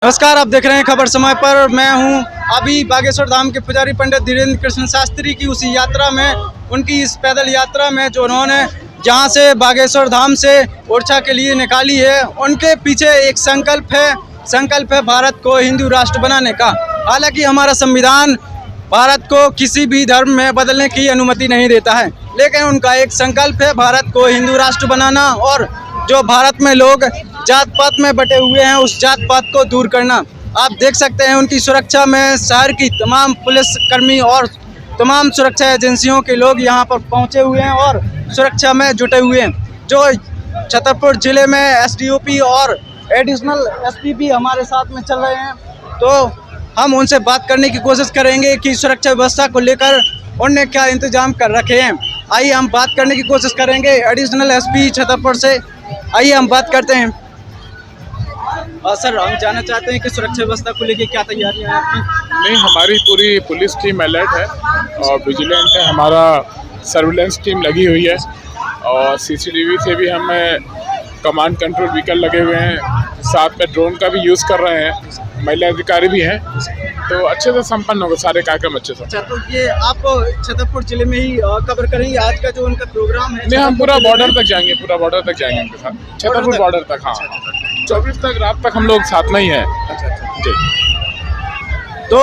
नमस्कार, आप देख रहे हैं खबर समय पर। मैं हूं अभी बागेश्वर धाम के पुजारी पंडित धीरेन्द्र कृष्ण शास्त्री की उसी यात्रा में, उनकी इस पैदल यात्रा में जो उन्होंने जहां से बागेश्वर धाम से ओरछा के लिए निकाली है, उनके पीछे एक संकल्प है भारत को हिंदू राष्ट्र बनाने का। हालांकि हमारा संविधान भारत को किसी भी धर्म में बदलने की अनुमति नहीं देता है, लेकिन उनका एक संकल्प है भारत को हिंदू राष्ट्र बनाना और जो भारत में लोग जात पात में बटे हुए हैं उस जात पात को दूर करना। आप देख सकते हैं उनकी सुरक्षा में शहर की तमाम पुलिसकर्मी और तमाम सुरक्षा एजेंसियों के लोग यहां पर पहुंचे हुए हैं और सुरक्षा में जुटे हुए हैं। जो छतरपुर जिले में एसडीओपी और एडिशनल एसपी भी हमारे साथ में चल रहे हैं, तो हम उनसे बात करने की कोशिश करेंगे कि सुरक्षा व्यवस्था को लेकर उन्होंने क्या इंतजाम कर रखे हैं। आइए हम बात करने की कोशिश करेंगे एडिशनल एसपी छतरपुर से। आइए हम बात करते हैं। सर, हम जानना चाहते हैं कि सुरक्षा व्यवस्था को लेकर क्या तैयारियां हैं आपकी? नहीं, हमारी पूरी पुलिस टीम अलर्ट है और विजिलेंट है। हमारा सर्विलेंस टीम लगी हुई है और सीसीटीवी से भी हम कमांड कंट्रोल व्हीकल लगे हुए हैं, साथ में ड्रोन का भी यूज़ कर रहे हैं। महिला अधिकारी भी हैं, तो अच्छे से संपन्न होगा सारे कार्यक्रम अच्छे से। अच्छा, तो ये आप छतरपुर जिले में ही कवर करेंगे आज का जो उनका प्रोग्राम है? नहीं, हम पूरा बॉर्डर तक जाएंगे, उनके साथ छतरपुर बॉर्डर तक। हाँ, 24 तक रात तक हम लोग साथ में ही हैं। जी। तो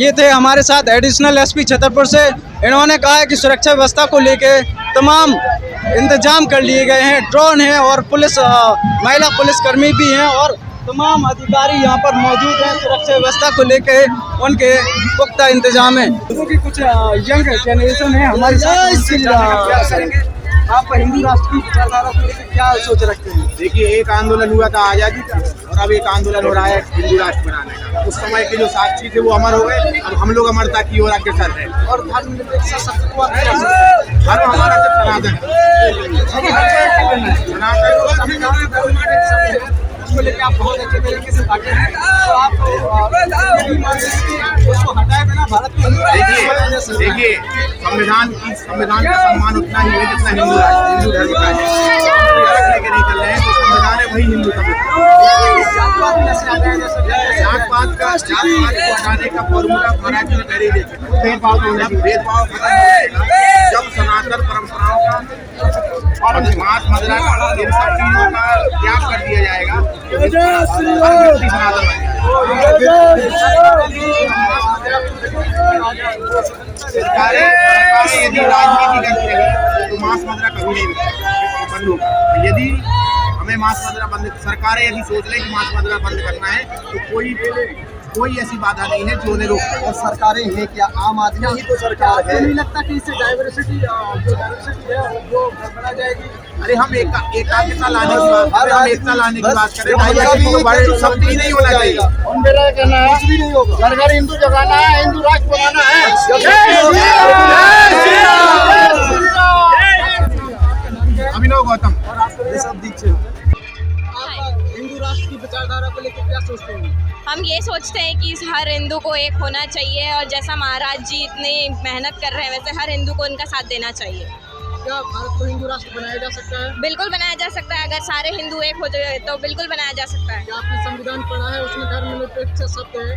ये थे हमारे साथ एडिशनल एसपी छतरपुर से। इन्होंने कहा है कि सुरक्षा व्यवस्था को लेके तमाम इंतजाम कर लिए गए हैं। ड्रोन है और महिला पुलिसकर्मी भी हैं और तमाम अधिकारी यहाँ पर मौजूद हैं। सुरक्षा व्यवस्था को लेके उनके पुख्ता इंतजाम है। क्योंकि कुछ यंग जनरेशन है हमारे साथ, आप हिंदू राष्ट्र की विचारधारा को लेकर क्या सोच रखते हैं? देखिए, एक आंदोलन हुआ था आज़ादी का और अब एक आंदोलन हो रहा है हिंदू राष्ट्र बनाने का। उस समय के जो साक्षी थे वो अमर हो गए, अब हम लोग अमरता की ओर अग्रसर हैं। और धर्मनिरपेक्ष सत्ता धर्म हमारा तो सनातन उसको लेकर आप बहुत अच्छे तरीके से बांटे हैं, तो आप उसको हटाए बिना भारत को देखिए, संविधान का सम्मान उतना ही है जितना हिंदू धर्म का है। लेके नहीं चल रहे हैं, तो संविधान है वही हिंदू धर्म। जात पात को हटाने का फॉर्मूला महाराज जी ने पहले ही देखा। भेदभाव खत्म हो जाएगा जब सनातन परंपराओं का और मांस मदिरा का इन सब चीजों का त्याग कर दिया जाएगा, तो सनातन सरकारें यदि राजनीति करती रही तो मांस मदिरा कभी नहीं बंद होगा। यदि हमें मांस मदिरा बंद, सरकारें यदि सोच लें कि मांस मदिरा बंद करना है, तो कोई ऐसी बाधा नहीं है जो उन्हें रोक। और सरकारें हैं क्या? आम आदमी ही तो सरकार है। नहीं लगता कि इससे डाइवर्सिटी है वो बढ़ा जाएगी? अरे हम एकता लाने की बात करें, डाइवर्सिटी सब ही नहीं होना चाहिए। मेरा कहना है कुछ भी नहीं होगा। सरकार हिंदू जगाना है, हिंदू राष्ट्र बनाना है। अभिनव गौतम और आपको सब दीक्षित। हिंदू राष्ट्र की विचारधारा को लेकर क्या सोचते हैं? हम ये सोचते हैं कि हर हिंदू को एक होना चाहिए और जैसा महाराज जी इतनी मेहनत कर रहे हैं वैसे हर हिंदू को उनका साथ देना चाहिए। क्या भारत को हिंदू राष्ट्र बनाया जा सकता है? बिल्कुल बनाया जा सकता है, अगर सारे हिंदू एक हो जाए तो बिल्कुल बनाया जा सकता है। क्या आपने संविधान पढ़ा है? उसमें धर्मनिरपेक्ष शब्द है,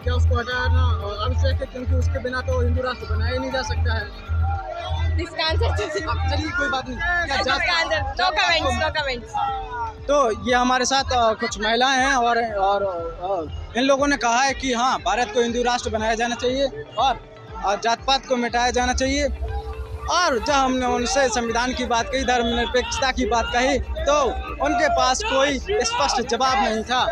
क्या उसको हटाना आवश्यक है? क्योंकि उसके बिना तो हिंदू राष्ट्र बनाया ही नहीं जा सकता है। इसका आंसर चलिए, कोई बात नहीं। No comments. तो ये हमारे साथ कुछ महिलाएं हैं और इन लोगों ने कहा है कि हाँ, भारत को हिंदू राष्ट्र बनाया जाना चाहिए और जात पात को मिटाया जाना चाहिए। और जब हमने उनसे संविधान की बात कही, धर्मनिरपेक्षता की बात कही, तो उनके पास कोई स्पष्ट जवाब नहीं था।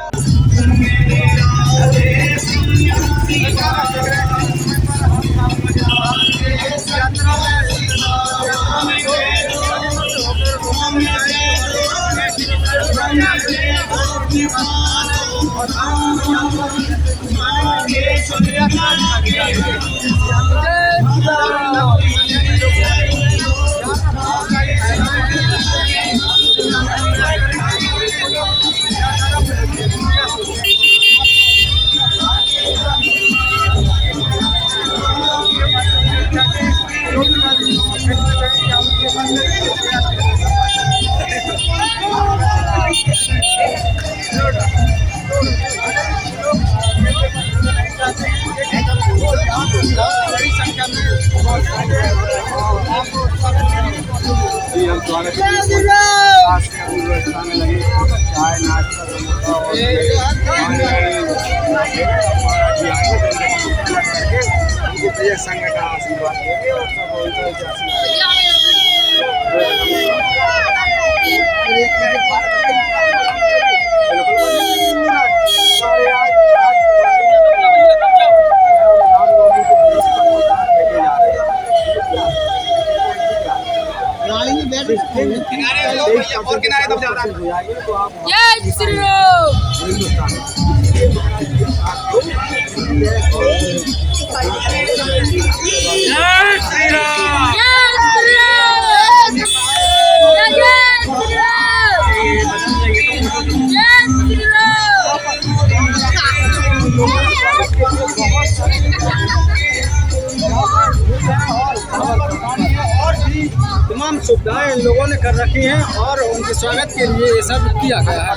स्वागत राष्ट्रीय व्यवस्था में लगे चाय नाश्ता संघ का आशीर्वाद देंगे और सब और किनारे तब ज्यादा जय श्री राम। तमाम सुविधाएं इन लोगों ने कर रखी हैं और उनके स्वागत के लिए ये सब किया गया है।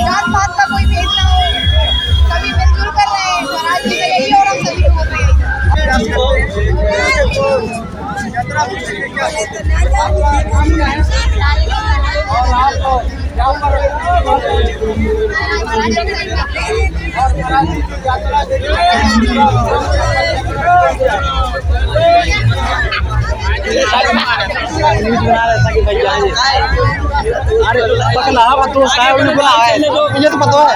जात पात का कोई भेद ना हो, सभी मिलजुल कर रहे हैं। स्वराज की जगह ही और हम सभी लोग रहे हैं। अरे पकड़ा तो मुझे तो पता है।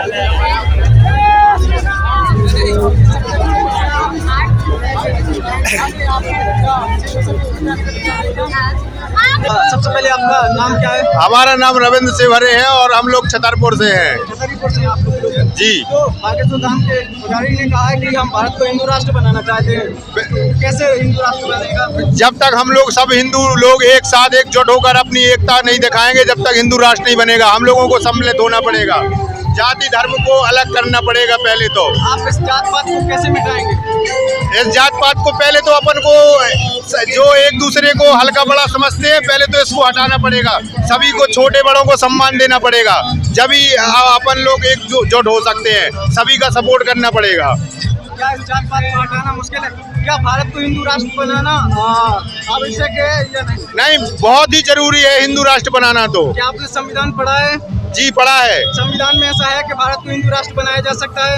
सबसे पहले आपका नाम क्या है? हमारा नाम रविंद्र सेवरे है और हम लोग छतरपुर से हैं। छतरपुर से आप लोग जी। तो बागेश्वर धाम के पुजारी ने कहा है कि हम भारत को हिंदू राष्ट्र बनाना चाहते हैं। कैसे हिंदू राष्ट्र बनेगा? जब तक हम लोग सब हिंदू लोग एक साथ एकजुट होकर अपनी एकता नहीं दिखाएंगे, जब तक हिंदू राष्ट्र नहीं बनेगा। हम लोगों को सम्मिलित होना पड़ेगा, जाति धर्म को अलग करना पड़ेगा पहले तो। आप इस जात पात को कैसे मिटाएंगे? इस जात पात को पहले तो अपन को जो एक दूसरे को हल्का बड़ा समझते हैं, पहले तो इसको हटाना पड़ेगा। सभी को, छोटे बड़ों को सम्मान देना पड़ेगा, जब ही अपन लोग एकजुट हो सकते हैं। सभी का सपोर्ट करना पड़ेगा। क्या इस जात पात को हटाना मुश्किल है? क्या भारत को हिंदू राष्ट्र बनाना आवश्यक है या नहीं? नहीं, बहुत ही जरूरी है हिंदू राष्ट्र बनाना। तो क्या आपने संविधान पढ़ा है? जी पढ़ा है। संविधान में ऐसा है कि भारत को हिंदू राष्ट्र बनाया जा सकता है?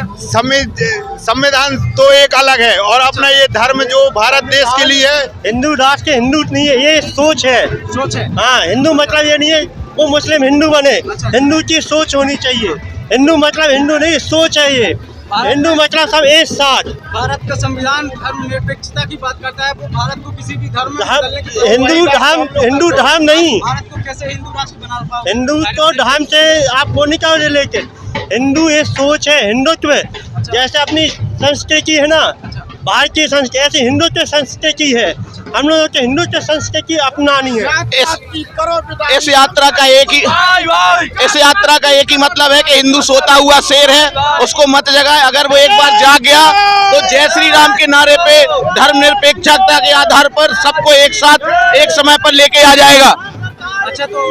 संविधान तो एक अलग है और अपना ये धर्म जो भारत देश के लिए है। हिंदू राष्ट्र के हिंदू नहीं है, ये सोच है। सोच है? हाँ, हिंदू मतलब ये नहीं है वो मुस्लिम हिंदू बने। हिंदू की सोच होनी चाहिए। हिंदू मतलब हिंदू नहीं, सोच है ये। हिंदू मतलब सब एक साथ। भारत का संविधान धर्मनिरपेक्षता की बात करता है, वो भारत को किसी भी धर्म में बदलने की हिंदू धर्म नहीं। भारत को कैसे हिंदू राष्ट्र बना पाओ? हिंदू तो धर्म से आप वो नहीं कहोगे, लेकिन हिंदू एक सोच है। हिंदुत्व जैसे अपनी संस्कृति है ना, भारतीय संस्कृति, ऐसी हिंदुत्व संस्कृति है। हम लोगों को हिंदुत्व संस्कृति अपनानी है। इस यात्रा का एक ही मतलब है कि हिंदू सोता हुआ शेर है, उसको मत जगाए। अगर वो एक बार जाग गया तो जय श्री राम के नारे पे धर्मनिरपेक्षता के आधार पर सबको एक साथ एक समय पर लेके आ जाएगा। अच्छा, तो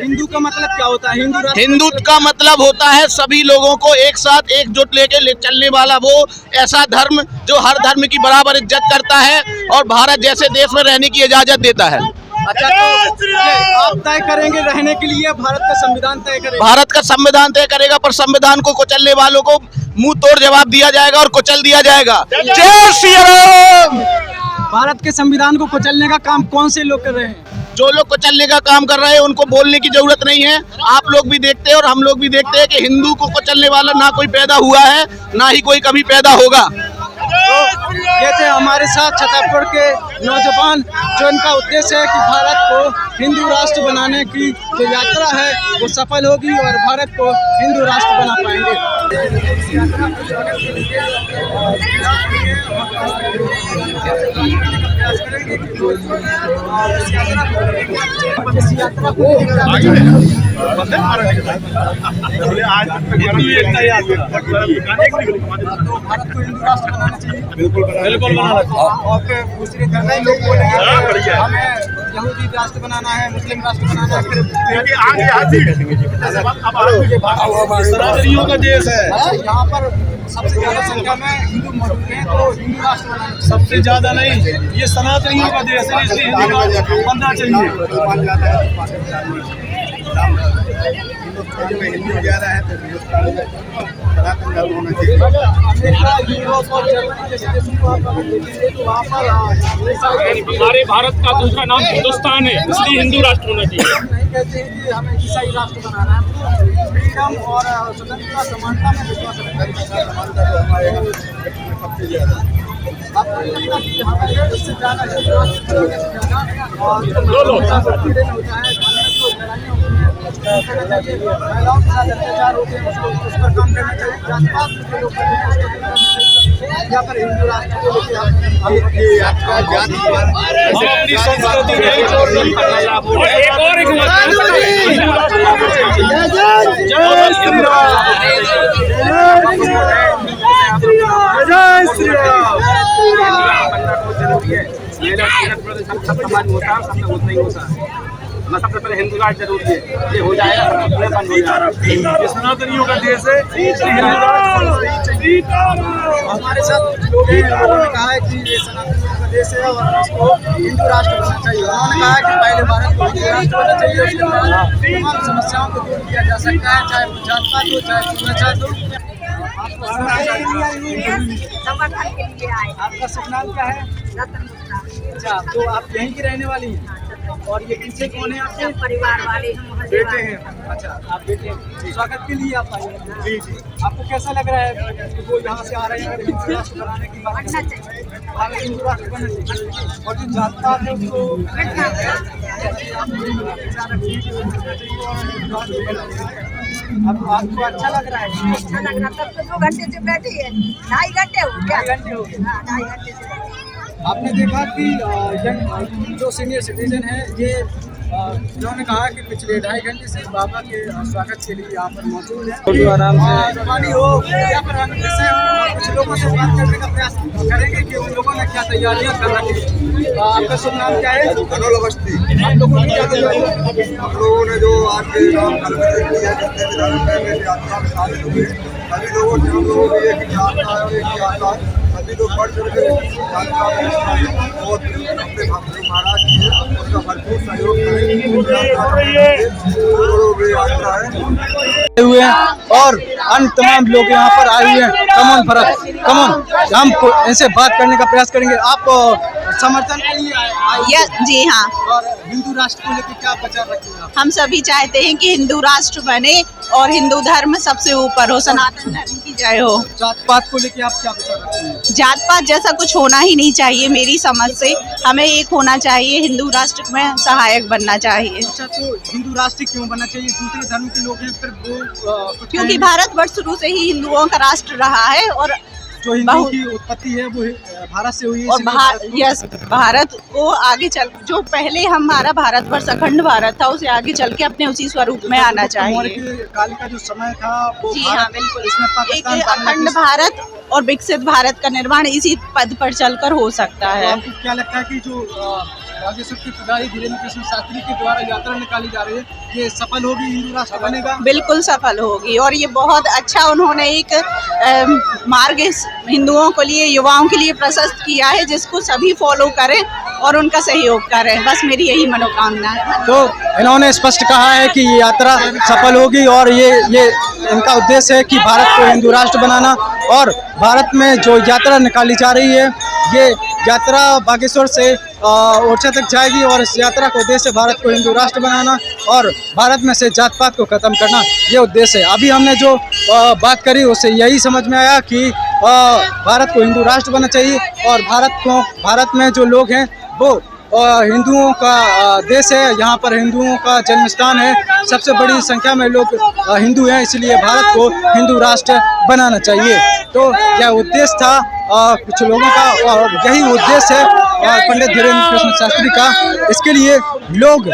हिंदू का मतलब क्या होता है? हिंदू का मतलब होता है सभी लोगों को एक साथ एकजुट लेके चलने वाला वो ऐसा धर्म जो हर धर्म की बराबर इज्जत करता है और भारत जैसे देश में रहने की इजाजत देता है। अच्छा, तो आप तय करेंगे रहने के लिए, भारत का संविधान तय करेगा? भारत का संविधान तय करेगा, पर संविधान को कुचलने वालों को मुंह तोड़ जवाब दिया जाएगा और कुचल दिया जाएगा। जय श्री राम। भारत के संविधान को कुचलने का काम कौन से लोग कर रहे हैं? जो लोग कुचलने का काम कर रहे हैं उनको बोलने की जरूरत नहीं है। आप लोग भी देखते हैं और हम लोग भी देखते हैं कि हिंदू को कुचलने वाला ना कोई पैदा हुआ है, ना ही कोई कभी पैदा होगा। तो ये थे हमारे साथ छतरपुर के नौजवान, जो इनका उद्देश्य है कि भारत को हिंदू राष्ट्र बनाने की जो यात्रा है वो सफल होगी और भारत को हिंदू राष्ट्र बना पाएंगे। भारत को हिंदू राष्ट्र बनाना चाहिए। बिल्कुल बनाना चाहिए। और दूसरे धर्म लोग बोलेंगे हमें यहूदी राष्ट्र बनाना है, मुस्लिम राष्ट्र बनाना है, सनातनियों का देश है। यहाँ पर सबसे ज्यादा संख्या में हिंदू मौजूद हैं, तो हिंदू राष्ट्र बनाना चाहिए। सबसे ज्यादा नहीं, ये सनातनियों का देश है, इसलिए हिंदू बनना चाहिए। हिंदुस्तान में हिंदू ज्यादा है तो हिंदुस्तान में सनातन धर्म होना चाहिए। अमेरिका, यूरोप और जर्मनी जैसे देशों को आप अगर देखेंगे तो वहाँ पर हमारे भारत का दूसरा नाम हिंदुस्तान है, इसलिए हिंदू राष्ट्र होना चाहिए। नहीं कहते हैं कि हमें ईसाई राष्ट्र बनाना है, हमको फ्रीडम और स्वतंत्रता समानता में विश्वास रखना है। समानता तो हमारे यहाँ सबसे ज्यादा है। आपको नहीं लगता कि यहाँ पर इससे ज़्यादा और पीड़न होता है, जो लड़ाइयाँ होती हैं, महिलाओं के साथ अत्याचार होते हैं, उस पर काम करना चाहिए। जात-पात के लोग यहाँ पर हिंदू राष्ट्र को लेकर हम अपनी संस्कृति नहीं छोड़ सकते। एक और एक सबसे पहले हिंदू राष्ट्र जरूरी है, ये हो जाएगा बंद हो जाएगा। ये सनातनियों का देश है, हमारे साथ कुछ लोग हैं, उन्होंने कहा है कि ये सनातनियों का देश है और इसको हिंदू राष्ट्र बनना चाहिए। उन्होंने कहा है कि पहले भारत को हिंदू राष्ट्र बनना चाहिए, उसके बाद तमाम समस्याओं को दूर किया जा सकता है, चाहे जात पात हो, चाहे छूछाछूत हो। संगठन के लिए आए। आपका शुभ नाम क्या है? रतन गुप्ता। अच्छा, तो आप यहीं की रहने वाली हैं? और ये पीछे कौन है आपके? सब परिवार वाले हम बेटे हैं। अच्छा, आप बेटे हैं। स्वागत के लिए आप आए हैं। जी जी। आपको कैसा लग रहा है कि वो यहाँ से आ रहे हैं, हिंदू राष्ट्र बनाने की बात कर रहे हैं? भारत हिंदू राष्ट्र बनना चाहिए और जो जात पात है उसको आपको अच्छा लग रहा है? अच्छा लग रहा। तब तो 2 घंटे से बैठे हैं, 2.5 घंटे हो गया। 2.5 घंटे हो गए। हाँ, 2.5 घंटे से बैठे हैं। आपने देखा कि यंग जो सीनियर सिटीजन है, ये इन्होंने कहा कि पिछले 2.5 घंटे से बाबा के स्वागत के लिए यहाँ पर मौजूद है। आराम से पानी हो या फिर विषय हो, कुछ लोगों से बात करने का प्रयास करेंगे कि उन लोगों ने क्या तैयारियाँ कर रखी हैं। आपका शुभ नाम क्या है? कनौल अवस्थी। आप लोगों ने क्या तैयारियाँ? हम लोगों ने जो आज के राम कल में किया, जितने भी धर्म में यात्रा में शामिल हुए, सभी लोगों से हम लोगों की एक ही आस्था है और एक ही आस्था है। सभी लोग बढ़ चढ़ के यात्रा में बहुत अपने भक्त महाराज जी है, उनका भरपूर सहयोग हुए हैं और अन्य तमाम लोग यहाँ पर आए हुए हैं। कमन फर्क कमन हम इनसे बात करने का प्रयास करेंगे। आप समर्थन के लिए आए? जी हाँ, और हिंदू राष्ट्र को लेकर क्या विचार रखते हैं आप? हम सभी चाहते हैं कि हिंदू राष्ट्र बने और हिंदू धर्म सबसे ऊपर हो, सनातन धर्म की जय हो। जात पात को लेकर आप क्या विचार रखते हैं? जात पात जैसा कुछ होना ही नहीं चाहिए मेरी समझ से। हमें एक होना चाहिए, हिंदू राष्ट्र में सहायक बनना चाहिए। अच्छा, तो हिंदू राष्ट्र क्यों बनना चाहिए? दूसरे धर्म के लोग हैं, फिर वो क्योंकि भारतवर्ष शुरू से ही हिंदुओं का राष्ट्र रहा है और जो हिंदू की उत्पत्ति है वो भारत से हुई है। और भारत को आगे चल, जो पहले हमारा भारतवर्ष अखंड भारत था, उसे आगे चल के अपने उसी स्वरूप में आना चाहिए। काल का जो समय था वो जी हाँ, बिल्कुल। एक अखंड भारत और विकसित भारत का निर्माण इसी पद पर चलकर हो सकता है। आपको क्या लगता है कि जो बागेश्वर के पुजारी धीरेन्द्र कृष्ण शास्त्री के द्वारा यात्रा निकाली जा रही है, ये सफल होगी, हिंदू राष्ट्र बनेगा? बिल्कुल सफल होगी और ये बहुत अच्छा उन्होंने एक मार्ग हिंदुओं के लिए, युवाओं के लिए प्रशस्त किया है, जिसको सभी फॉलो करें और उनका सहयोग करें। बस मेरी यही मनोकामना है। तो इन्होंने स्पष्ट कहा है कि ये यात्रा सफल होगी और ये इनका उद्देश्य है कि भारत को हिंदू राष्ट्र बनाना। और भारत में जो यात्रा निकाली जा रही है, ये यात्रा बागेश्वर से ओरछा तक जाएगी और इस यात्रा का उद्देश्य भारत को हिंदू राष्ट्र बनाना और भारत में से जात पात को खत्म करना, ये उद्देश्य है। अभी हमने जो बात करी उससे यही समझ में आया कि भारत को हिंदू राष्ट्र बनना चाहिए और भारत में जो लोग हैं वो हिंदुओं का देश है, यहाँ पर हिंदुओं का जन्म स्थान है, सबसे बड़ी संख्या में लोग हिंदू हैं, इसलिए भारत को हिंदू राष्ट्र बनाना चाहिए। तो यह उद्देश्य था कुछ लोगों का और यही उद्देश्य है पंडित धीरेन्द्र कृष्ण शास्त्री का। इसके लिए लोग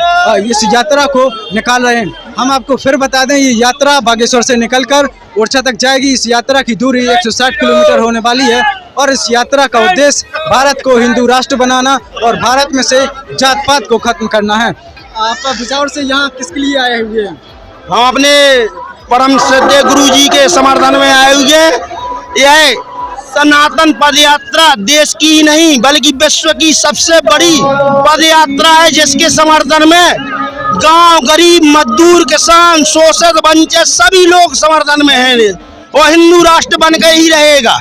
इस यात्रा को निकाल रहे हैं। हम आपको फिर बता दें, ये यात्रा बागेश्वर से निकलकर ओरछा तक जाएगी। इस यात्रा की दूरी 160 किलोमीटर होने वाली है और इस यात्रा का उद्देश्य भारत को हिंदू राष्ट्र बनाना और भारत में से जात पात को खत्म करना है। आप बिजौर से यहाँ किसके लिए आए हुए हैं? हम अपने परम श्रद्धेय गुरु जी के समर्थन में आए हुए हैं। यह सनातन पद यात्रा देश की ही नहीं बल्कि विश्व की सबसे बड़ी पद यात्रा है, जिसके समर्थन में गांव, गरीब, मजदूर, किसान, शोषित, वंचित सभी लोग समर्थन में हैं और हिंदू राष्ट्र बन के ही रहेगा।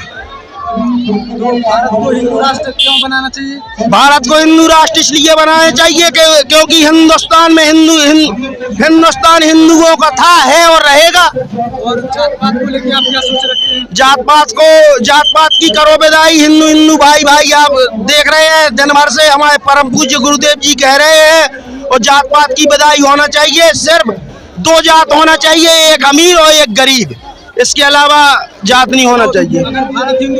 भारत को हिंदू राष्ट्र क्यों बनाना चाहिए? भारत को हिंदू राष्ट्र इसलिए बनाना चाहिए क्योंकि हिंदुस्तान में हिंदुस्तान हिंदुओं का था, है और रहेगा। और जात पात को लेकर आप क्या सोच रखते हैं? जात पात की करो विदाई, हिंदू भाई भाई आप देख रहे हैं दिन भर से हमारे परम पूज्य गुरुदेव जी कह रहे हैं, और जात पात की विदाई होना चाहिए। सिर्फ दो जात होना चाहिए, एक अमीर और एक गरीब, इसके अलावा जात नहीं होना चाहिए।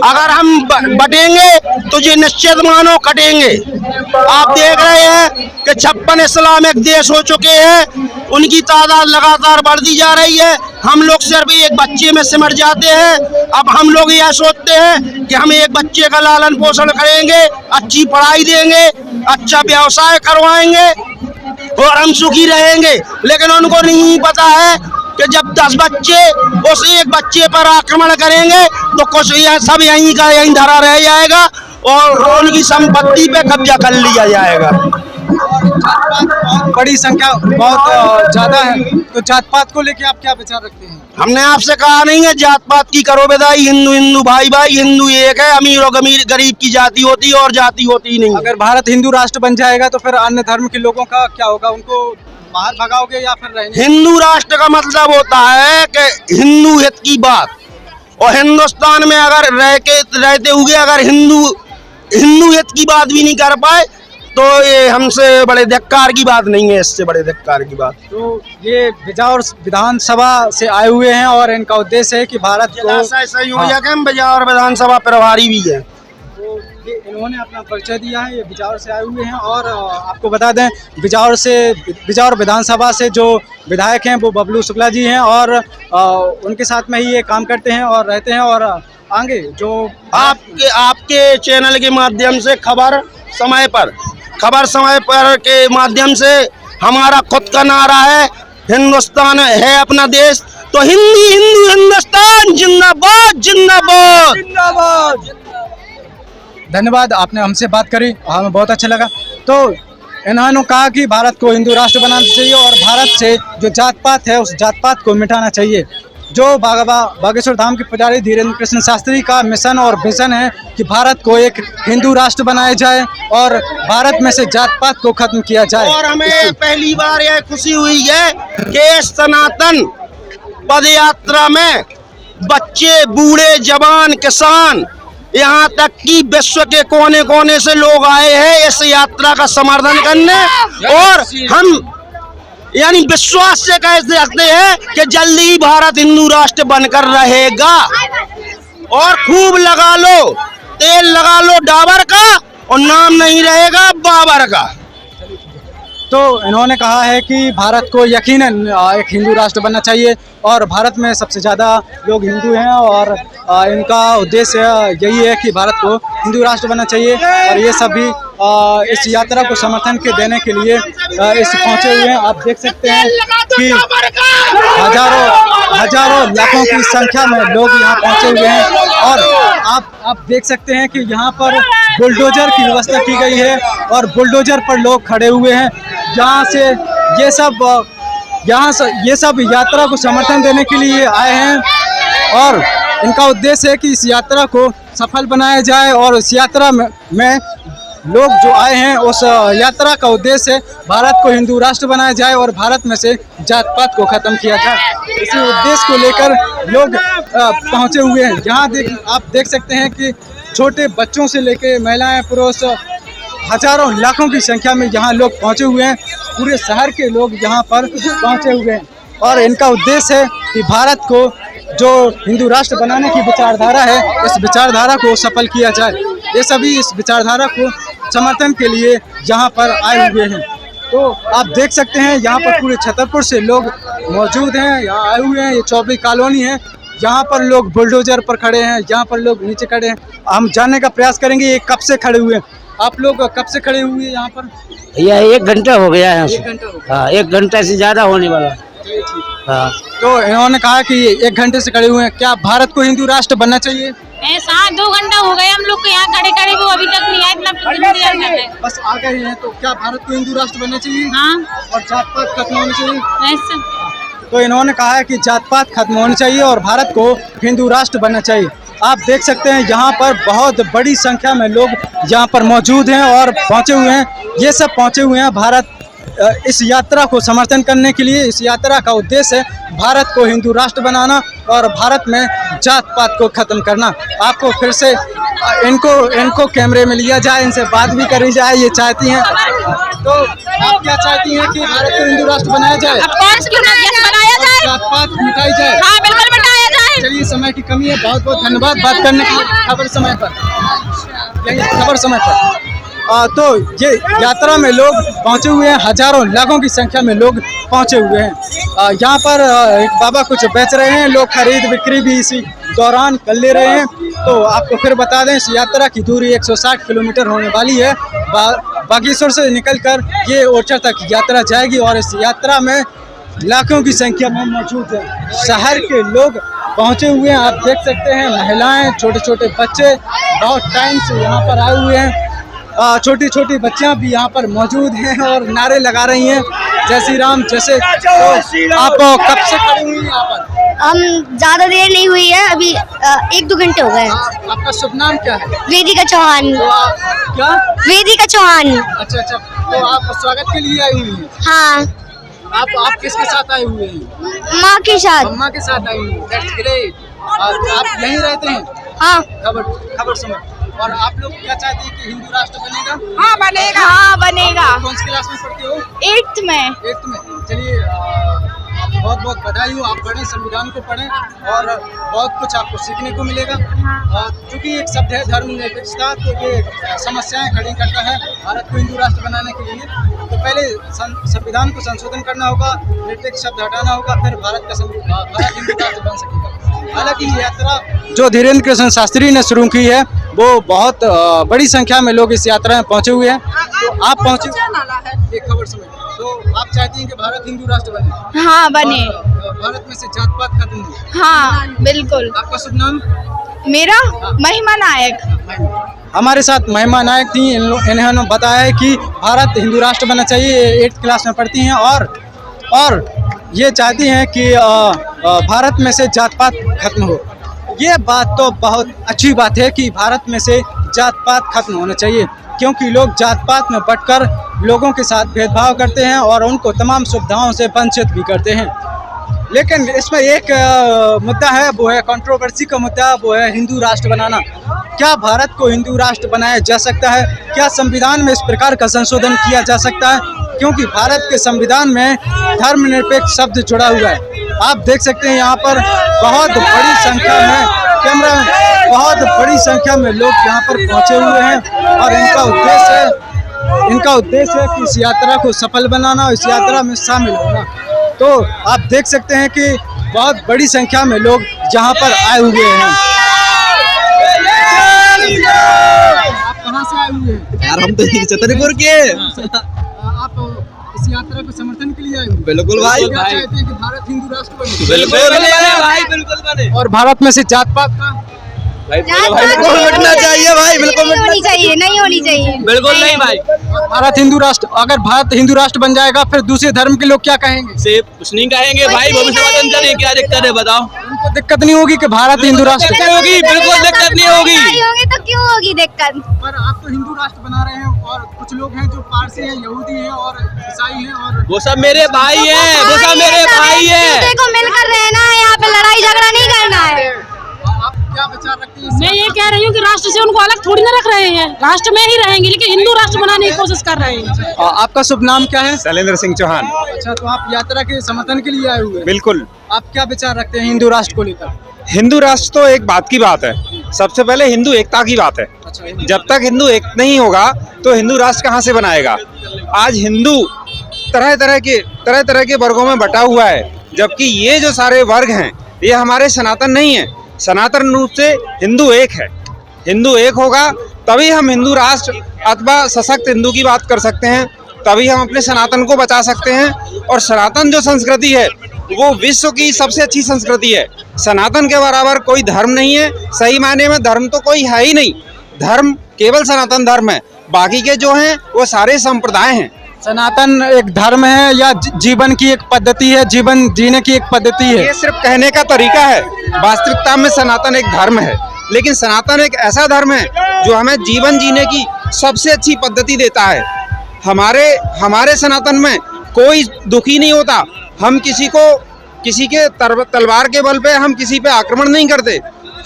अगर हम बटेंगे तो ये निश्चित मानो कटेंगे। आप देख रहे हैं कि 56 इस्लामिक देश हो चुके हैं, उनकी तादाद लगातार बढ़ती जा रही है। हम लोग सिर्फ एक बच्चे में सिमट जाते हैं। अब हम लोग यह सोचते हैं कि हम एक बच्चे का लालन पोषण करेंगे, अच्छी पढ़ाई देंगे, अच्छा व्यवसाय करवाएंगे और हम सुखी रहेंगे, लेकिन उनको नहीं पता है कि जब 10 बच्चे उस एक बच्चे पर आक्रमण करेंगे तो कुछ यह सब यहीं का यहीं धरा रह जाएगा और उनकी संपत्ति पे कब्जा कर लिया जाएगा। बड़ी संख्या बहुत ज्यादा है, तो जात पात को लेके आप क्या विचार रखते हैं? हमने आपसे कहा नहीं है जात पात की करो विदाई, हिंदू भाई भाई, हिंदू एक है, अमीर और गरीब की जाति होती है और जाति होती नहीं। अगर भारत हिंदू राष्ट्र बन जाएगा तो फिर अन्य धर्म के लोगों का क्या होगा? उनको बाहर भगाओगे या फिर रहेंगे? हिंदू राष्ट्र का मतलब होता है कि हिंदू हित की बात, और हिंदुस्तान में अगर रहते हुए अगर हिंदू हित की बात भी नहीं कर पाए तो ये हमसे बड़े धिक्कार की बात नहीं है, इससे बड़े धिक्कार की बात। तो ये बिजौर विधानसभा से आए हुए हैं और इनका उद्देश्य है कि भारत को संयोजक है, बिजौर विधानसभा प्रभारी भी है। तो ये इन्होंने अपना परिचय दिया है, ये बिजौर से आए हुए हैं। और आपको बता दें बिजौर विधानसभा से जो विधायक हैं वो बबलू शुक्ला जी हैं, और उनके साथ में ही ये काम करते हैं और रहते हैं। और आगे जो आपके चैनल के माध्यम से खबर समय पर के माध्यम से हमारा खुद का नारा है, हिंदुस्तान है अपना देश, तो हिंदुस्तान जिंदाबाद जिंदाबाद जिंदाबाद। धन्यवाद, आपने हमसे बात करी, हमें बहुत अच्छा लगा। तो इन्होंने कहा कि भारत को हिंदू राष्ट्र बनाना चाहिए और भारत से जो जात पात है उस जात पात को मिटाना चाहिए। जो बागेश्वर धाम के पुजारी धीरेन्द्र कृष्ण शास्त्री का मिशन और विजन है कि भारत को एक हिंदू राष्ट्र बनाया जाए और भारत में से जात पात को खत्म किया जाए। और हमें पहली बार यह खुशी हुई है कि सनातन पद यात्रा में बच्चे, बूढ़े, जवान, किसान, यहाँ तक कि विश्व के कोने कोने से लोग आए हैं इस यात्रा का समर्थन करने, और हम यानी विश्वास से कह सकते हैं कि जल्दी ही भारत हिंदू राष्ट्र बनकर रहेगा। और खूब लगा लो, तेल लगा लो डाबर का, और नाम नहीं रहेगा बाबर का। तो इन्होंने कहा है कि भारत को यकीनन एक हिंदू राष्ट्र बनना चाहिए और भारत में सबसे ज़्यादा लोग हिंदू हैं और इनका उद्देश्य यही है कि भारत को हिंदू राष्ट्र बनना चाहिए। और ये सभी इस यात्रा को समर्थन के देने के लिए इस पहुंचे हुए हैं। आप देख सकते हैं कि हजारों लाखों की संख्या में लोग यहाँ पहुंचे हुए हैं। और आप देख सकते हैं कि यहाँ पर बुलडोजर की व्यवस्था की गई है और बुलडोजर पर लोग खड़े हुए हैं, जहाँ से ये सब यात्रा को समर्थन देने के लिए आए हैं। और इनका उद्देश्य है कि इस यात्रा को सफल बनाया जाए और इस यात्रा में लोग जो आए हैं उस यात्रा का उद्देश्य है भारत को हिंदू राष्ट्र बनाया जाए और भारत में से जात पात को खत्म किया जाए। इसी उद्देश्य को लेकर लोग पहुंचे हुए हैं। यहाँ आप देख सकते हैं कि छोटे बच्चों से लेकर महिलाएं, पुरुष, हजारों लाखों की संख्या में यहाँ लोग पहुंचे हुए हैं। पूरे शहर के लोग यहाँ पर पहुंचे हुए हैं और इनका उद्देश्य है कि भारत को जो हिंदू राष्ट्र बनाने की विचारधारा है, इस विचारधारा को सफल किया जाए। ये सभी इस विचारधारा को समर्थन के लिए यहाँ पर आए हुए हैं। तो आप देख सकते हैं यहाँ पर पूरे छतरपुर से लोग मौजूद हैं, यहाँ आए हुए हैं। ये चौबी कॉलोनी है यहाँ पर लोग बुलडोजर पर खड़े हैं, यहाँ पर लोग नीचे खड़े हैं। हम जानने का प्रयास करेंगे ये कब से खड़े हुए हैं। आप लोग कब से खड़े हुए हैं यहाँ पर? यह 1 घंटा हो गया है। 1 घंटा हो गया। हाँ, 1 घंटा से ज्यादा होने वाला। हाँ। तो इन्होंने कहा कि 1 घंटे से खड़े हुए हैं। क्या भारत को हिंदू राष्ट्र बनना चाहिए? ऐसा 2 घंटा हो गए हम लोग को यहाँ खड़े खड़े, वो अभी तक नहीं आया, इतना इंतजार कर रहे हैं। बस आ गए हैं। तो क्या भारत को हिंदू राष्ट्र बनना चाहिए? हाँ, और जात पात खत्म होनी चाहिए? ऐसा तो इन्होंने कहा है कि जात पात खत्म होनी चाहिए और भारत को हिंदू राष्ट्र बनना चाहिए। आप देख सकते हैं यहाँ पर बहुत बड़ी संख्या में लोग यहाँ पर मौजूद हैं और पहुँचे हुए हैं। ये सब पहुँचे हुए हैं भारत इस यात्रा को समर्थन करने के लिए। इस यात्रा का उद्देश्य है भारत को हिंदू राष्ट्र बनाना और भारत में जात पात को खत्म करना। आपको फिर से इनको कैमरे में लिया जाए, इनसे बात भी करी जाए। ये चाहती हैं, तो आप क्या चाहती हैं कि भारत को हिंदू राष्ट्र बनाया जाए? बनाया जाए, जात पात मिटाई जाए? हाँ बिल्कुल बनाया जाए। चलिए, समय की कमी है, बहुत बहुत धन्यवाद बात करने के लिए। खबर समय पर, यही खबर समय पर। तो ये यात्रा में लोग पहुंचे हुए हैं, हजारों लाखों की संख्या में लोग पहुंचे हुए हैं। यहाँ पर एक बाबा कुछ बेच रहे हैं, लोग खरीद बिक्री भी इसी दौरान कर ले रहे हैं। तो आपको फिर बता दें, इस यात्रा की दूरी 160 किलोमीटर होने वाली है। बागेश्वर से निकलकर ये ओरछा तक यात्रा जाएगी और इस यात्रा में लाखों की संख्या में मौजूद है। शहर के लोग पहुंचे हुए हैं, आप देख सकते हैं। महिलाएं, छोटे छोटे बच्चे बहुत टाइम से यहाँ पर आए हुए हैं। छोटी छोटी बच्चियां भी यहाँ पर मौजूद हैं और नारे लगा रही हैं, जय श्री राम जैसे। तो आप कब से खड़ी हुई हैं यहाँ पर? हम ज्यादा देर नहीं हुई है, अभी 1-2 घंटे हो गए। आपका शुभ नाम क्या है? वेदिका चौहान। तो क्या? वेदिका चौहान। अच्छा, तो आप स्वागत के लिए आई हुई हैं? हाँ। आप किसके साथ आए हुए हैं? माँ के साथ। अम्मा के साथ आई हुई हैं। That's great। आप यहीं रहते हैं? हाँ। खबर सुनो। और आप लोग क्या चाहते हैं कि हिंदू राष्ट्र बनेगा? हाँ बनेगा। हाँ बनेगा। कौन सी क्लास में पढ़ते हो? 8th में। 8th में। चलिए, बहुत बहुत बधाई हो। आप पढ़ें, संविधान को पढ़ें और बहुत कुछ आपको सीखने को मिलेगा। क्योंकि एक शब्द है धर्मनिरपेक्षता, तो ये समस्याएं खड़ी करता है भारत को हिंदू राष्ट्र बनाने के लिए। तो पहले संविधान को संशोधन करना होगा, निरपेक्ष शब्द हटाना होगा, फिर भारत हिंदू राष्ट्र बन सकेगा। हालांकि ये यात्रा जो धीरेन्द्र कृष्ण शास्त्री ने शुरू की है, वो बहुत बड़ी संख्या में लोग इस यात्रा में पहुंचे हुए हैं। तो आप पहुंचे, एक खबर समझ। तो आप चाहती हैं कि भारत हिंदू राष्ट्र बने? हाँ बने। भारत में से जात पात खत्म हो? हाँ बिल्कुल। आपका शुभ नाम? मेरा महिमा नायक। हमारे साथ महिमा नायक थी। इन्होंने बताया है कि भारत हिंदू राष्ट्र बनना चाहिए। 8th क्लास में पढ़ती हैं और ये चाहती हैं कि भारत में से जात पात खत्म हो। ये बात तो बहुत अच्छी बात है कि भारत में से जात पात खत्म होना चाहिए, क्योंकि लोग जात पात में बंटकर लोगों के साथ भेदभाव करते हैं और उनको तमाम सुविधाओं से वंचित भी करते हैं। लेकिन इसमें एक मुद्दा है, वो है कंट्रोवर्सी का मुद्दा, वो है हिंदू राष्ट्र बनाना। क्या भारत को हिंदू राष्ट्र बनाया जा सकता है? क्या संविधान में इस प्रकार का संशोधन किया जा सकता है? क्योंकि भारत के संविधान में धर्मनिरपेक्ष शब्द जुड़ा हुआ है। आप देख सकते हैं यहाँ पर बहुत बड़ी संख्या में बहुत बड़ी संख्या में लोग यहाँ पर पहुँचे हुए हैं और इनका उद्देश्य है कि इस यात्रा को सफल बनाना और इस यात्रा में शामिल होना। तो आप देख सकते हैं कि बहुत बड़ी संख्या में लोग यहाँ पर आए हुए हैं। आप कहाँ से आए हुए हैं? यार हम तो छतरपुर के। आप इस यात्रा को समर्थन के लिए आए हुए? बिल्कुल भाई। क्या चाहते हैं कि भारत हिंदू राष्ट्र बने? बिल्कुल बने भाई, बिल्कुल बने। और भारत में से जात पात का बिल्कुल मिटना चाहिए भाई, बिल्कुल नहीं होनी चाहिए, नहीं होनी चाहिए। बिल्कुल नहीं भाई। भारत हिंदू राष्ट्र, अगर भारत हिंदू राष्ट्र बन जाएगा फिर दूसरे धर्म के लोग क्या कहेंगे? सिर्फ कुछ नहीं कहेंगे भाई, वो भी स्वातंत्र है, क्या दिक्कत है बताओ? उनको दिक्कत नहीं होगी कि भारत हिंदू राष्ट्र होगी? बिल्कुल दिक्कत नहीं होगी। होगी तो क्यों होगी दिक्कत? पर आप तो हिंदू राष्ट्र बना रहे हैं और कुछ लोग हैं जो पारसी हैं, यहूदी हैं और ईसाई हैं और वो सब मेरे भाई हैं, वो सब मेरे भाई हैं। देखो मिलकर रहना है, यहाँ पे लड़ाई झगड़ा नहीं करना है। आप क्या विचार रखती हैं? मैं ये कह रही हूँ कि राष्ट्र से उनको अलग थोड़ी ना रख रहे हैं, राष्ट्र में ही रहेंगे, लेकिन हिंदू राष्ट्र बनाने की कोशिश कर रहे हैं। आपका शुभ नाम क्या है? शैलेंद्र सिंह चौहान। अच्छा, तो आप यात्रा के समर्थन के लिए आए हुए हैं? बिल्कुल। आप क्या विचार रखते हैं हिंदू राष्ट्र को लेकर? हिंदू राष्ट्र तो एक बात की बात है, सबसे पहले हिंदू एकता की बात है। जब तक हिंदू एक नहीं होगा तो हिंदू राष्ट्र कहाँ से बनाएगा? आज हिंदू तरह तरह के वर्गों में बटा हुआ है, जबकि ये जो सारे वर्ग हैं ये हमारे सनातन नहीं है। सनातन रूप से हिंदू एक है। हिंदू एक होगा तभी हम हिंदू राष्ट्र अथवा सशक्त हिंदू की बात कर सकते हैं, तभी हम अपने सनातन को बचा सकते हैं। और सनातन जो संस्कृति है वो विश्व की सबसे अच्छी संस्कृति है। सनातन के बराबर कोई धर्म नहीं है। सही मायने में धर्म तो कोई है ही नहीं। धर्म केवल सनातन धर्म है, बाकी के जो हैं वो सारे संप्रदाय हैं। सनातन एक धर्म है या जीवन की एक पद्धति है, जीवन जीने की एक पद्धति है? ये सिर्फ कहने का तरीका है। वास्तविकता में सनातन एक धर्म है, लेकिन सनातन एक ऐसा धर्म है जो हमें जीवन जीने की सबसे अच्छी पद्धति देता है। हमारे सनातन में कोई दुखी नहीं होता। हम किसी के तलवार के बल पे हम किसी पे आक्रमण नहीं करते।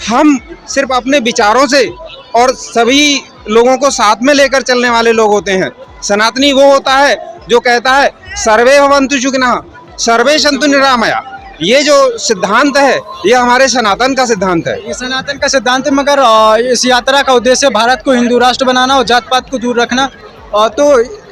हम सिर्फ अपने विचारों से और सभी लोगों को साथ में लेकर चलने वाले लोग होते हैं। सनातनी वो होता है जो कहता है सर्वे भवन्तु सुखिनः सर्वे सन्तु निरामया। ये जो सिद्धांत है ये हमारे सनातन का सिद्धांत है। ये सनातन का सिद्धांत है, मगर इस यात्रा का उद्देश्य भारत को हिंदू राष्ट्र बनाना और जात पात को दूर रखना। तो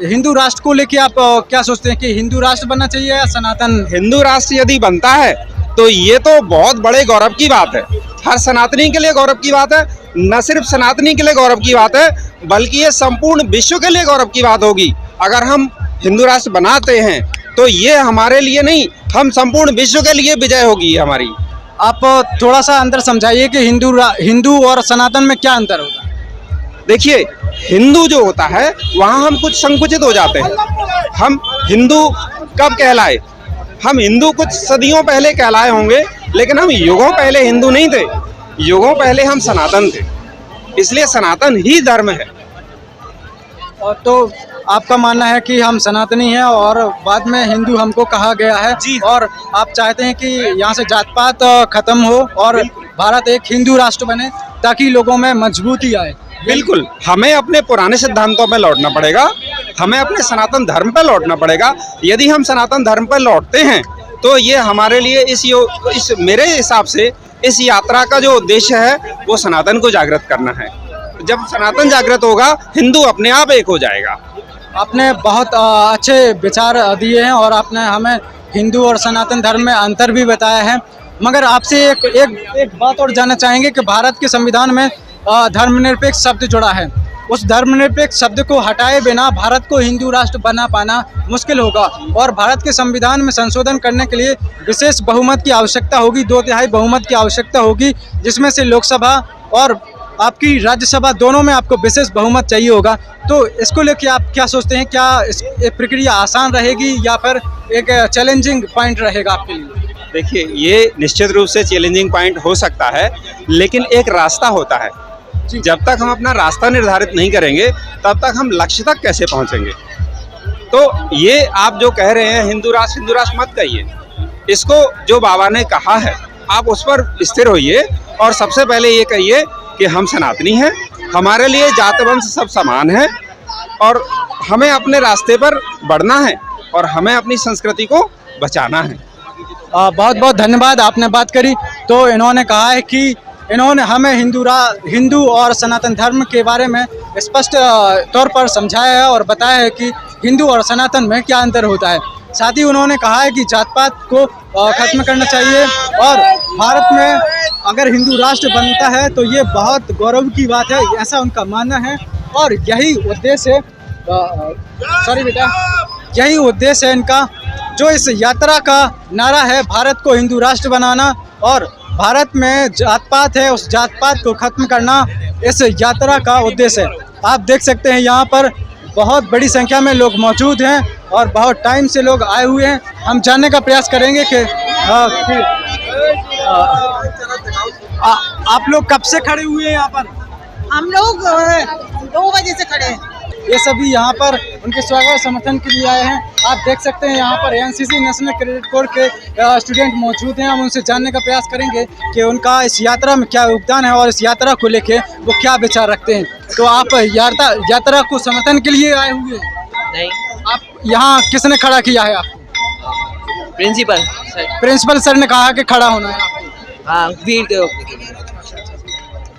हिंदू राष्ट्र को लेके आप क्या सोचते हैं कि हिंदू राष्ट्र बनना चाहिए या सनातन? हिंदू राष्ट्र यदि बनता है तो ये तो बहुत बड़े गौरव की बात है। हर सनातनी के लिए गौरव की बात है। न सिर्फ सनातनी के लिए गौरव की बात है, बल्कि ये संपूर्ण विश्व के लिए गौरव की बात होगी। अगर हम हिंदू राष्ट्र बनाते हैं तो ये हमारे लिए नहीं, हम संपूर्ण विश्व के लिए विजय होगी हमारी। आप थोड़ा सा अंतर समझाइए कि हिंदू और सनातन में क्या अंतर होता है? देखिए, हिंदू जो होता है वहाँ हम कुछ संकुचित हो जाते हैं। हम हिंदू कब कहलाए? हम हिंदू कुछ सदियों पहले कहलाए होंगे, लेकिन हम युगों पहले हिंदू नहीं थे। युगों पहले हम सनातन थे, इसलिए सनातन ही धर्म है। और तो आपका मानना है कि हम सनातनी हैं और बाद में हिंदू हमको कहा गया है जी, और आप चाहते हैं कि यहाँ से जात पात खत्म हो और भारत एक हिंदू राष्ट्र बने ताकि लोगों में मजबूती आए। बिल्कुल, हमें अपने पुराने सिद्धांतों पर लौटना पड़ेगा। हमें अपने सनातन धर्म पर लौटना पड़ेगा। यदि हम सनातन धर्म पर लौटते हैं तो ये हमारे लिए मेरे हिसाब से इस यात्रा का जो उद्देश्य है वो सनातन को जागृत करना है। जब सनातन जागृत होगा, हिंदू अपने आप एक हो जाएगा। आपने बहुत अच्छे विचार दिए हैं और आपने हमें हिंदू और सनातन धर्म में अंतर भी बताया है। मगर आपसे एक बात और जानना चाहेंगे कि भारत के संविधान में धर्मनिरपेक्ष शब्द जुड़ा है। उस धर्मनिरपेक्ष शब्द को हटाए बिना भारत को हिंदू राष्ट्र बना पाना मुश्किल होगा और भारत के संविधान में संशोधन करने के लिए विशेष बहुमत की आवश्यकता होगी, 2/3 बहुमत की आवश्यकता होगी, जिसमें से लोकसभा और आपकी राज्यसभा दोनों में आपको विशेष बहुमत चाहिए होगा। तो इसको लेकर आप क्या सोचते हैं? क्या ये प्रक्रिया आसान रहेगी या फिर एक चैलेंजिंग पॉइंट रहेगा आपके लिए? देखिए, ये निश्चित रूप से चैलेंजिंग पॉइंट हो सकता है, लेकिन एक रास्ता होता है। जब तक हम अपना रास्ता निर्धारित नहीं करेंगे तब तक हम लक्ष्य तक कैसे पहुंचेंगे? तो ये आप जो कह रहे हैं हिंदू राष्ट्र मत कहिए। इसको जो बाबा ने कहा है आप उस पर स्थिर होइए और सबसे पहले ये कहिए कि हम सनातनी हैं, हमारे लिए जात वंश सब समान है और हमें अपने रास्ते पर बढ़ना है और हमें अपनी संस्कृति को बचाना है। बहुत बहुत धन्यवाद, आपने बात करी। तो इन्होंने कहा है कि इन्होंने हमें हिंदू और सनातन धर्म के बारे में स्पष्ट तौर पर समझाया है और बताया है कि हिंदू और सनातन में क्या अंतर होता है। साथ ही उन्होंने कहा है कि जात पात को खत्म करना चाहिए और भारत में अगर हिंदू राष्ट्र बनता है तो ये बहुत गौरव की बात है, ऐसा उनका मानना है। और यही उद्देश्य यही उद्देश्य है इनका, जो इस यात्रा का नारा है भारत को हिंदू राष्ट्र बनाना और भारत में जात पात है उस जात पात को खत्म करना इस यात्रा का उद्देश्य है। आप देख सकते हैं यहाँ पर बहुत बड़ी संख्या में लोग मौजूद हैं और बहुत टाइम से लोग आए हुए हैं। हम जानने का प्रयास करेंगे कि आप लोग कब से खड़े हुए हैं यहाँ पर? हम लोग 2 बजे से खड़े हैं। ये सभी यहाँ पर उनके स्वागत और समर्थन के लिए आए हैं। आप देख सकते हैं यहाँ पर एनसीसी नेशनल कैडेट कोर के स्टूडेंट मौजूद हैं। हम उनसे जानने का प्रयास करेंगे कि उनका इस यात्रा में क्या योगदान है और इस यात्रा को लेके वो क्या विचार रखते हैं। तो आप यात्रा को समर्थन के लिए आए हुए हैं? नहीं। आप यहाँ किसने खड़ा किया है आपको? प्रिंसिपल सर ने कहा कि खड़ा होना है आपको। हाँ, भीड़ के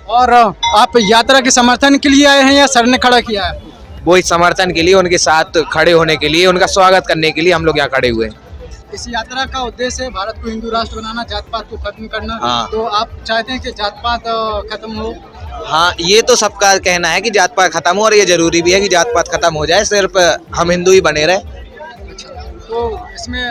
और आप यात्रा के समर्थन के लिए आए हैं या सर ने खड़ा किया है? वो इस समर्थन के लिए, उनके साथ खड़े होने के लिए, उनका स्वागत करने के लिए हम लोग यहाँ खड़े हुए हैं। इस यात्रा का उद्देश्य है भारत को हिंदू राष्ट्र बनाना, जात पात को खत्म करना। हाँ। तो आप चाहते हैं कि जात पात खत्म हो? हाँ, ये तो सबका कहना है कि जात पात खत्म हो, और ये जरूरी भी है कि जात पात खत्म हो जाए, सिर्फ हम हिंदू ही बने रहे। तो इसमें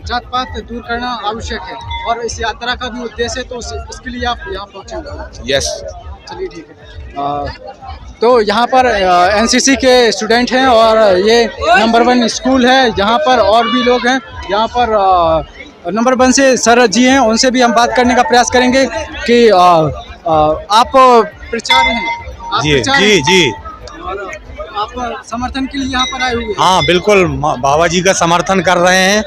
जात पात दूर करना आवश्यक है, और इस यात्रा का भी उद्देश्य है, तो इसके लिए आप यहाँ पहुँचे। यस, चलिए ठीक है। तो यहाँ पर एनसीसी के स्टूडेंट हैं, और ये नंबर 1 स्कूल है। यहाँ पर और भी लोग हैं। यहाँ पर नंबर 1 से सर जी हैं, उनसे भी हम बात करने का प्रयास करेंगे कि आप प्रचार हैं। जी जी जी, और आप समर्थन के लिए यहाँ पर आए हुए हैं? हाँ बिल्कुल, बाबा जी का समर्थन कर रहे हैं।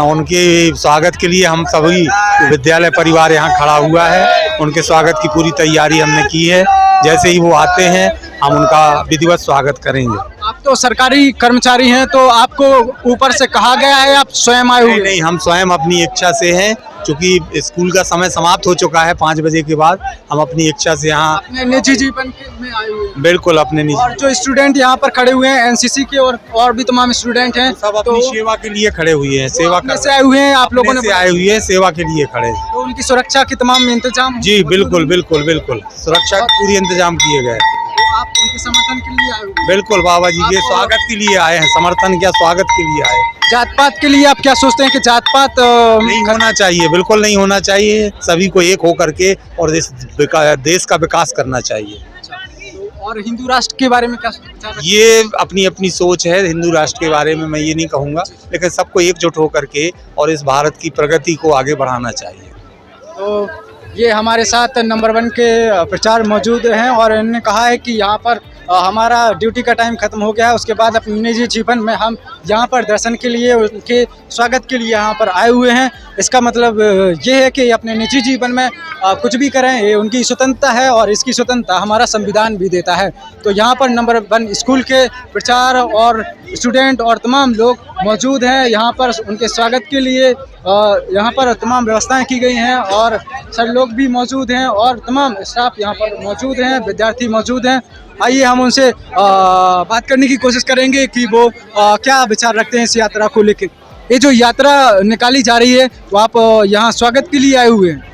उनके स्वागत के लिए हम सभी विद्यालय परिवार यहाँ खड़ा हुआ है। उनके स्वागत की पूरी तैयारी हमने की है। जैसे ही वो आते हैं हम उनका विधिवत स्वागत करेंगे। आप तो सरकारी कर्मचारी हैं, तो आपको ऊपर से कहा गया है, आप स्वयं आए हुए? नहीं, हम स्वयं अपनी इच्छा से हैं, क्योंकि स्कूल का समय समाप्त हो चुका है 5 बजे के बाद। हम अपनी इच्छा से यहाँ अपने निजी जीवन में आए हुए हैं? बिल्कुल अपने निजी। और जो स्टूडेंट यहाँ पर खड़े हुए हैं एनसीसी के और भी तमाम स्टूडेंट हैं, सब अपनी सेवा के लिए खड़े हुए हैं। सेवा से आए हुए हैं, आप लोगों ने आए हुए हैं, सेवा के लिए खड़े। तो उनकी सुरक्षा के तमाम इंतजाम? जी बिल्कुल बिल्कुल बिल्कुल, सुरक्षा के पूरी इंतजाम किए गए। आप उनके समर्थन के लिए आए हुए हैं? बिल्कुल, बाबा जी के स्वागत के लिए आए हैं, समर्थन क्या, स्वागत के लिए आए। जात पात के लिए आप क्या सोचते हैं कि जात पात नहीं होना चाहिए? बिल्कुल नहीं होना चाहिए। सभी को एक होकर के और देश का विकास करना चाहिए। और हिंदू राष्ट्र के बारे में क्या सोचते? ये अपनी अपनी सोच है। हिंदू राष्ट्र के बारे में मैं ये नहीं कहूँगा, लेकिन सबको एकजुट होकर के और इस भारत की प्रगति को आगे बढ़ाना चाहिए। तो ये हमारे साथ नंबर 1 के प्रचार मौजूद हैं, और इन्होंने कहा है कि यहाँ पर हमारा ड्यूटी का टाइम खत्म हो गया है। उसके बाद अपने निजी जीवन में हम यहाँ पर दर्शन के लिए, उनके स्वागत के लिए यहाँ पर आए हुए हैं। इसका मतलब ये है कि अपने निजी जीवन में कुछ भी करें, ये उनकी स्वतंत्रता है, और इसकी स्वतंत्रता हमारा संविधान भी देता है। तो यहाँ पर नंबर 1 स्कूल के प्रचार और स्टूडेंट और तमाम लोग मौजूद हैं। यहाँ पर उनके स्वागत के लिए यहाँ पर तमाम व्यवस्थाएं की गई हैं, और सर लोग भी मौजूद हैं, और तमाम स्टाफ यहाँ पर मौजूद हैं, विद्यार्थी मौजूद हैं। आइए हम उनसे बात करने की कोशिश करेंगे कि वो क्या विचार रखते हैं इस यात्रा को लेकर। ये जो यात्रा निकाली जा रही है, तो आप यहाँ स्वागत के लिए आए हुए हैं?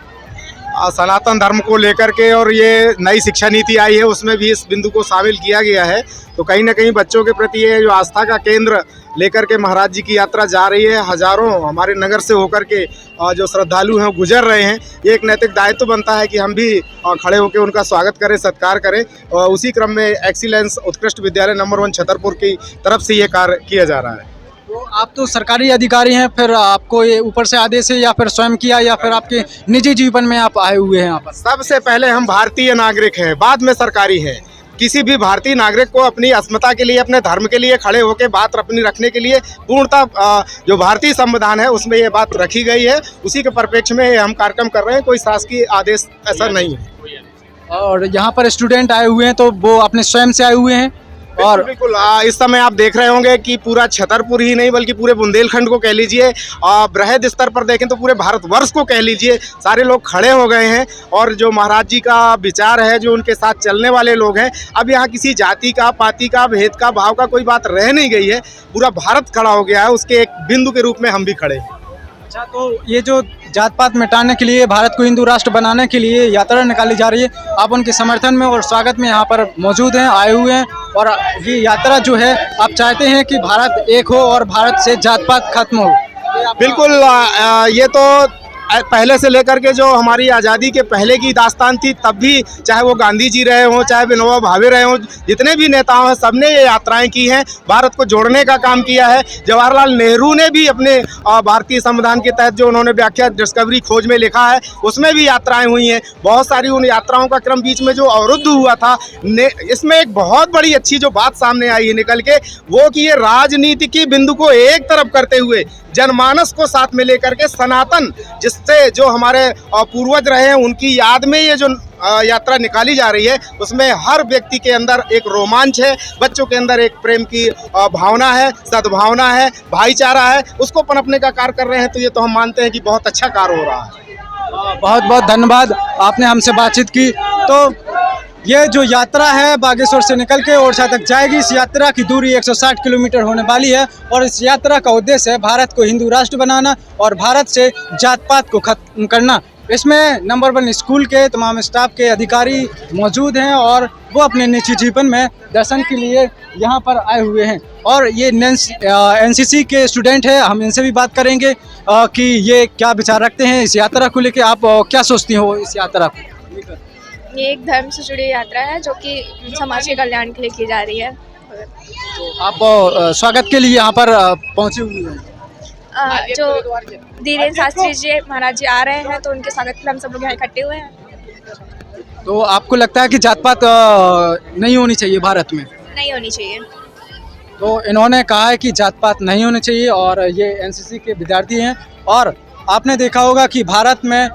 सनातन धर्म को लेकर के, और ये नई शिक्षा नीति आई है, उसमें भी इस बिंदु को शामिल किया गया है। तो कहीं ना कहीं बच्चों के प्रति ये जो आस्था का केंद्र लेकर के महाराज जी की यात्रा जा रही है, हजारों हमारे नगर से होकर के जो श्रद्धालु हैं गुजर रहे हैं। ये एक नैतिक दायित्व बनता है कि हम भी खड़े होकर उनका स्वागत करें, सत्कार करें। और उसी क्रम में एक्सीलेंस उत्कृष्ट विद्यालय नंबर 1 छतरपुर की तरफ से ये कार्य किया जा रहा है। तो आप तो सरकारी अधिकारी हैं, फिर आपको ये ऊपर से आदेश है, या फिर स्वयं किया, या फिर आपके निजी जीवन में आप आए हुए हैं यहाँ पर? सबसे पहले हम भारतीय नागरिक हैं, बाद में सरकारी हैं। किसी भी भारतीय नागरिक को अपनी अस्मिता के लिए, अपने धर्म के लिए खड़े होकर बात अपनी रखने के लिए पूर्णतः जो भारतीय संविधान है उसमें ये बात रखी गई है, उसी के परिप्रेक्ष्य में हम कार्यक्रम कर रहे हैं। कोई शासकीय आदेश ऐसा नहीं है। और यहाँ पर स्टूडेंट आए हुए हैं, तो वो अपने स्वयं से आए हुए हैं? और बिल्कुल इस समय आप देख रहे होंगे कि पूरा छतरपुर ही नहीं बल्कि पूरे बुंदेलखंड को कह लीजिए, बृहद स्तर पर देखें तो पूरे भारतवर्ष को कह लीजिए, सारे लोग खड़े हो गए हैं। और जो महाराज जी का विचार है, जो उनके साथ चलने वाले लोग हैं, अब यहाँ किसी जाति का, पाति का, भेद का, भाव का कोई बात रह नहीं गई है। पूरा भारत खड़ा हो गया है, उसके एक बिंदु के रूप में हम भी खड़े हैं। अच्छा, तो ये जो जात पात मिटाने के लिए, भारत को हिंदू राष्ट्र बनाने के लिए यात्रा निकाली जा रही है, आप उनके समर्थन में और स्वागत में यहाँ पर मौजूद हैं, आए हुए हैं। और ये यात्रा जो है, आप चाहते हैं कि भारत एक हो और भारत से जात पात खत्म हो? बिल्कुल, ये तो पहले से लेकर के जो हमारी आज़ादी के पहले की दास्तान थी, तब भी चाहे वो गांधी जी रहे हों, चाहे विनोबा भावे रहे हों, जितने भी नेताओं हैं, सबने ये यात्राएं की हैं, भारत को जोड़ने का काम किया है। जवाहरलाल नेहरू ने भी अपने भारतीय संविधान के तहत जो उन्होंने व्याख्या डिस्कवरी खोज में लिखा है, उसमें भी यात्राएं हुई हैं। बहुत सारी उन यात्राओं का क्रम बीच में जो अवरुद्ध हुआ था, इसमें एक बहुत बड़ी अच्छी जो बात सामने आई है निकल के, वो कि ये राजनीति की बिंदु को एक तरफ करते हुए जनमानस को साथ में लेकर के सनातन, जिससे जो हमारे पूर्वज रहे हैं, उनकी याद में ये जो यात्रा निकाली जा रही है, उसमें हर व्यक्ति के अंदर एक रोमांच है, बच्चों के अंदर एक प्रेम की भावना है, सद्भावना है, भाईचारा है, उसको पनपने का कार्य कर रहे हैं। तो ये तो हम मानते हैं कि बहुत अच्छा कार्य हो रहा है। बहुत बहुत धन्यवाद, आपने हमसे बातचीत की। तो ये जो यात्रा है बागेश्वर से निकल के ओरछा तक जाएगी। इस यात्रा की दूरी 160 किलोमीटर होने वाली है और इस यात्रा का उद्देश्य है भारत को हिंदू राष्ट्र बनाना और भारत से जात पात को खत्म करना। इसमें नंबर 1 स्कूल के तमाम स्टाफ के अधिकारी मौजूद हैं और वो अपने निजी जीवन में दर्शन के लिए यहाँ पर आए हुए हैं। और ये एनसीसी के स्टूडेंट है, हम इनसे भी बात करेंगे कि ये क्या विचार रखते हैं इस यात्रा को लेकर। आप क्या सोचती हो इस यात्रा को? ये एक धर्म से जुड़ी यात्रा है जो कि समाज के कल्याण के लिए की जा रही है। तो आप स्वागत के लिए यहाँ पर पहुँचे हुए हैं। जो धीरेन्द्र शास्त्री जी महाराज जी आ रहे हैं तो उनके स्वागत के लिए हम सब लोग यहाँ इकट्ठे हुए हैं। तो आपको लगता है कि जात पात नहीं होनी चाहिए भारत में? नहीं होनी चाहिए। तो इन्होंने कहा है कि जात पात नहीं होनी चाहिए और ये एनसीसी के विद्यार्थी हैं। और आपने देखा होगा कि भारत में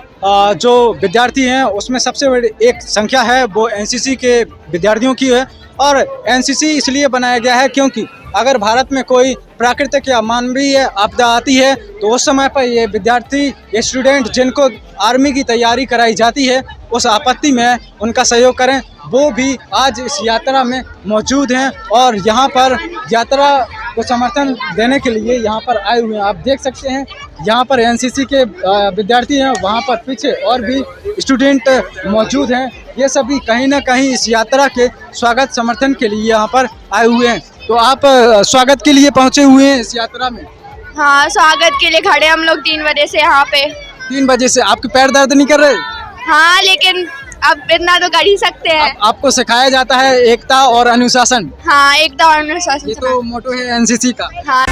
जो विद्यार्थी हैं उसमें सबसे बड़ी एक संख्या है वो एनसीसी के विद्यार्थियों की है। और एनसीसी इसलिए बनाया गया है क्योंकि अगर भारत में कोई प्राकृतिक या मानवीय आपदा आती है तो उस समय पर ये विद्यार्थी, ये स्टूडेंट जिनको आर्मी की तैयारी कराई जाती है, उस आपत्ति में उनका सहयोग करें। वो भी आज इस यात्रा में मौजूद हैं और यहाँ पर यात्रा को समर्थन देने के लिए यहाँ पर आए हुए हैं। आप देख सकते हैं यहाँ पर एनसीसी के विद्यार्थी हैं, वहाँ पर पीछे और भी स्टूडेंट मौजूद हैं। ये सभी कहीं ना कहीं इस यात्रा के स्वागत समर्थन के लिए यहाँ पर आए हुए हैं। तो आप स्वागत के लिए पहुँचे हुए हैं इस यात्रा में? हाँ, स्वागत के लिए खड़े हम लोग 3 बजे से यहाँ पे। 3 बजे से? आपके पैर दर्द नहीं कर रहे? हाँ, लेकिन अब इतना तो कर ही सकते हैं। आपको सिखाया जाता है एकता और अनुशासन। हाँ, एकता और अनुशासन। ये तो मोटो है एनसीसी का। हाँ।